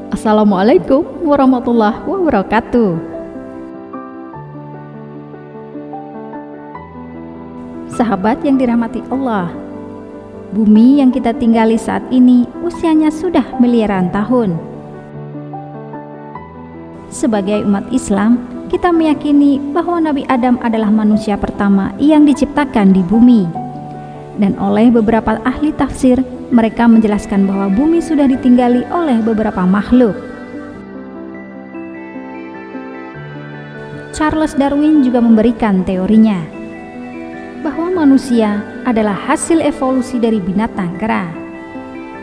Assalamualaikum warahmatullahi wabarakatuh. Sahabat yang dirahmati Allah, bumi yang kita tinggali saat ini usianya sudah miliaran tahun. Sebagai umat Islam, kita meyakini bahwa Nabi Adam adalah manusia pertama yang diciptakan di bumi. Dan oleh beberapa ahli tafsir, mereka menjelaskan bahwa bumi sudah ditinggali oleh beberapa makhluk. Charles Darwin juga memberikan teorinya bahwa manusia adalah hasil evolusi dari binatang kera,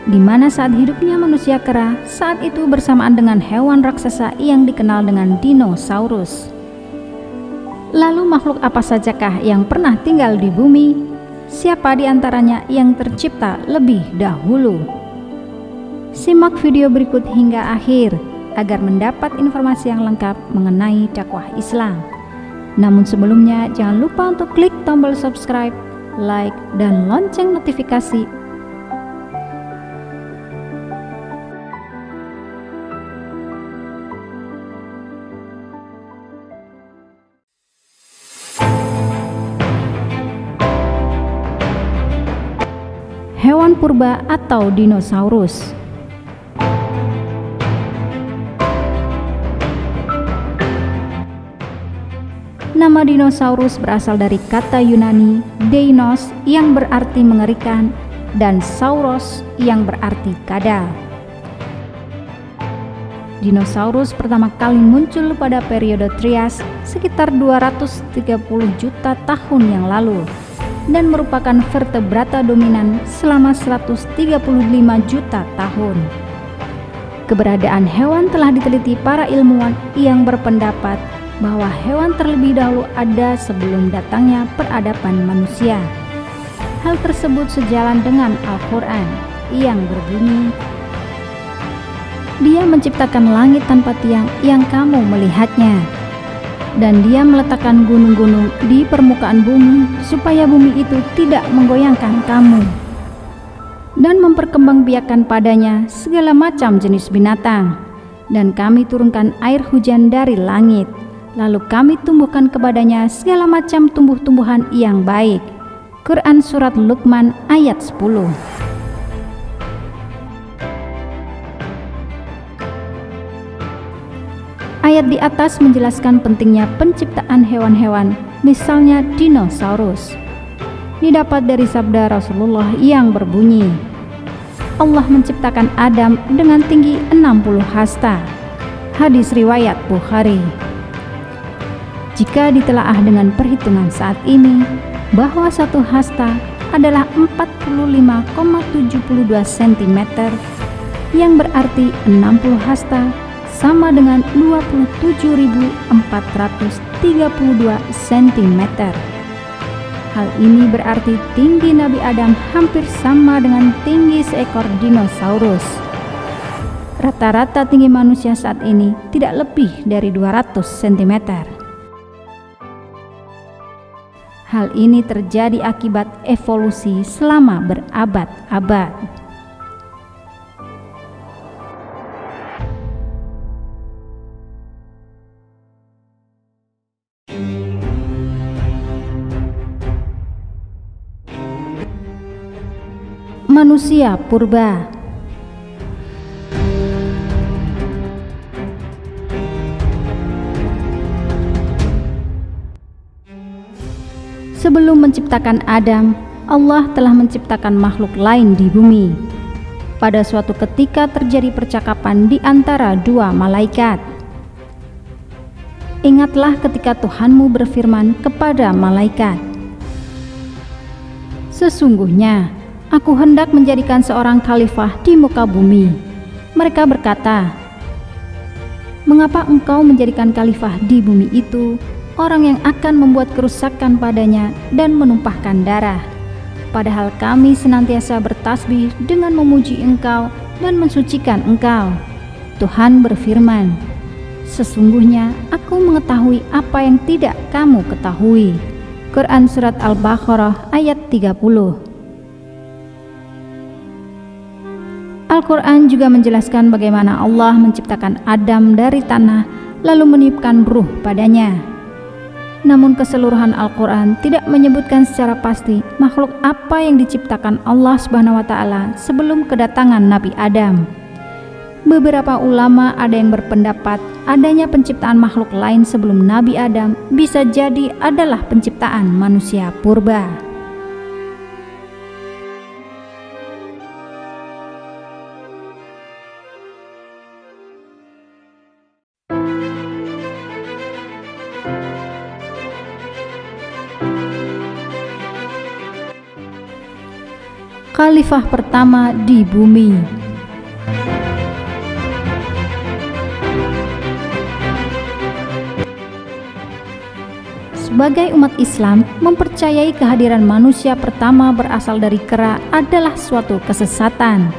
di mana saat hidupnya manusia kera saat itu bersamaan dengan hewan raksasa yang dikenal dengan dinosaurus. Lalu makhluk apa sajakah yang pernah tinggal di bumi? Siapa di antaranya yang tercipta lebih dahulu? Simak video berikut hingga akhir agar mendapat informasi yang lengkap mengenai dakwah Islam. Namun sebelumnya jangan lupa untuk klik tombol subscribe, like, dan lonceng notifikasi. Hewan purba atau dinosaurus. Nama dinosaurus berasal dari kata Yunani deinos yang berarti mengerikan dan sauros yang berarti kadal. Dinosaurus pertama kali muncul pada periode Trias sekitar 230 juta tahun yang lalu dan merupakan vertebrata dominan selama 135 juta tahun. Keberadaan hewan telah diteliti para ilmuwan yang berpendapat bahwa hewan terlebih dahulu ada sebelum datangnya peradaban manusia. Hal tersebut sejalan dengan Al-Quran yang berbunyi, "Dia menciptakan langit tanpa tiang yang kamu melihatnya, dan Dia meletakkan gunung-gunung di permukaan bumi supaya bumi itu tidak menggoyangkan kamu, dan memperkembangbiakan padanya segala macam jenis binatang, dan kami turunkan air hujan dari langit, lalu kami tumbuhkan kepadanya segala macam tumbuh-tumbuhan yang baik." Quran Surat Luqman ayat 10. Ayat di atas menjelaskan pentingnya penciptaan hewan-hewan, misalnya dinosaurus. Didapat dari sabda Rasulullah yang berbunyi, Allah menciptakan Adam dengan tinggi 60 hasta. Hadis riwayat Bukhari. Jika ditelaah dengan perhitungan saat ini, bahwa satu hasta adalah 45,72 cm, yang berarti 60 hasta sama dengan 27.432 cm. Hal ini berarti tinggi Nabi Adam hampir sama dengan tinggi seekor dinosaurus. Rata-rata tinggi manusia saat ini tidak lebih dari 200 cm. Hal ini terjadi akibat evolusi selama berabad-abad. Manusia purba. Sebelum menciptakan Adam, Allah telah menciptakan makhluk lain di bumi. Pada suatu ketika terjadi percakapan di antara dua malaikat. Ingatlah ketika Tuhanmu berfirman kepada malaikat, "Sesungguhnya Aku hendak menjadikan seorang khalifah di muka bumi." Mereka berkata, "Mengapa engkau menjadikan khalifah di bumi itu? orang yang akan membuat kerusakan padanya dan menumpahkan darah. Padahal kami senantiasa bertasbih dengan memuji Engkau dan mensucikan Engkau. Tuhan berfirman, sesungguhnya aku mengetahui apa yang tidak kamu ketahui. Quran Surat Al-Baqarah ayat 30. Al-Quran juga menjelaskan bagaimana Allah menciptakan Adam dari tanah lalu meniupkan ruh padanya. Namun keseluruhan Al-Quran tidak menyebutkan secara pasti makhluk apa yang diciptakan Allah Subhanahu wa Ta'ala sebelum kedatangan Nabi Adam. Beberapa ulama ada yang berpendapat adanya penciptaan makhluk lain sebelum Nabi Adam bisa jadi adalah penciptaan manusia purba. Khalifah pertama di bumi. Sebagai umat Islam, mempercayai kehadiran manusia pertama berasal dari kera adalah suatu kesesatan.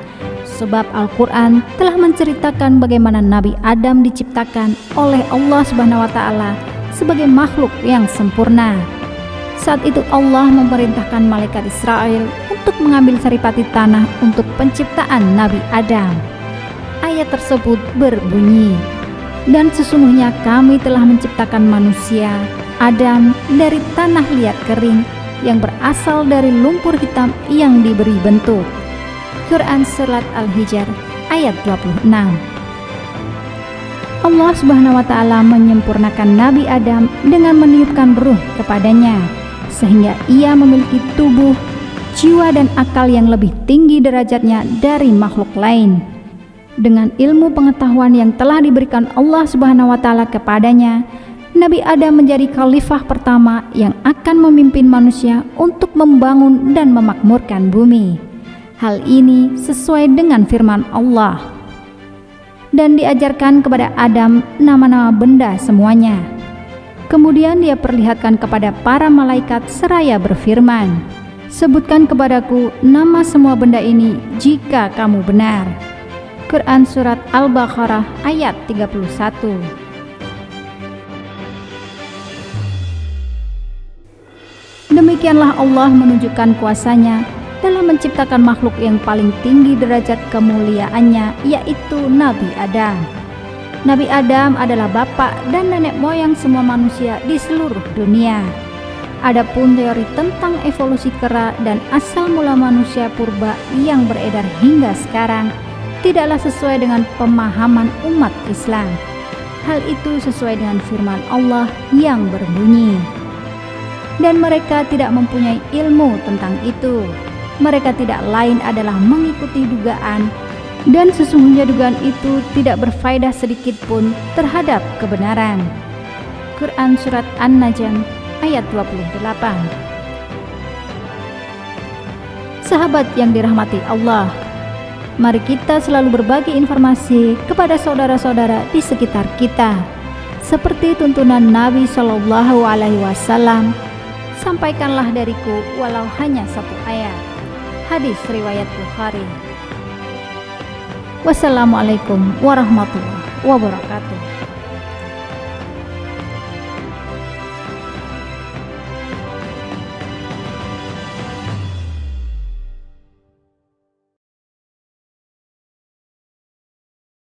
Sebab Al-Quran telah menceritakan bagaimana Nabi Adam diciptakan oleh Allah Subhanahu wa Ta'ala sebagai makhluk yang sempurna. Saat itu Allah memerintahkan malaikat Israel untuk mengambil saripati tanah untuk penciptaan Nabi Adam. Ayat tersebut berbunyi, dan sesungguhnya kami telah menciptakan manusia, Adam, dari tanah liat kering yang berasal dari lumpur hitam yang diberi bentuk. Quran Surat Al-Hijr ayat 26. Allah Subhanahu wa Ta'ala menyempurnakan Nabi Adam dengan meniupkan ruh kepadanya, sehingga ia memiliki tubuh, jiwa dan akal yang lebih tinggi derajatnya dari makhluk lain. Dengan ilmu pengetahuan yang telah diberikan Allah Subhanahu wa Ta'ala kepadanya, Nabi Adam menjadi khalifah pertama yang akan memimpin manusia untuk membangun dan memakmurkan bumi. Hal ini sesuai dengan firman Allah. Dan diajarkan kepada Adam nama-nama benda semuanya. Kemudian dia perlihatkan kepada para malaikat seraya berfirman, sebutkan kepadaku nama semua benda ini jika kamu benar. Quran Surat Al-Baqarah ayat 31. Demikianlah Allah menunjukkan kuasanya dalam menciptakan makhluk yang paling tinggi derajat kemuliaannya, yaitu Nabi Adam. Nabi Adam adalah bapak dan nenek moyang semua manusia di seluruh dunia. Adapun teori tentang evolusi kera dan asal mula manusia purba yang beredar hingga sekarang tidaklah sesuai dengan pemahaman umat Islam. Hal itu sesuai dengan firman Allah yang berbunyi, dan mereka tidak mempunyai ilmu tentang itu. Mereka tidak lain adalah mengikuti dugaan, dan sesungguhnya dugaan itu tidak berfaedah sedikit pun terhadap kebenaran. Quran Surat An-Najm ayat 28. Sahabat yang dirahmati Allah, mari kita selalu berbagi informasi kepada saudara-saudara di sekitar kita, seperti tuntunan Nabi Shallallahu Alaihi Wasallam. Sampaikanlah dariku walau hanya satu ayat. Hadis riwayat Bukhari. Wassalamualaikum warahmatullahi wabarakatuh.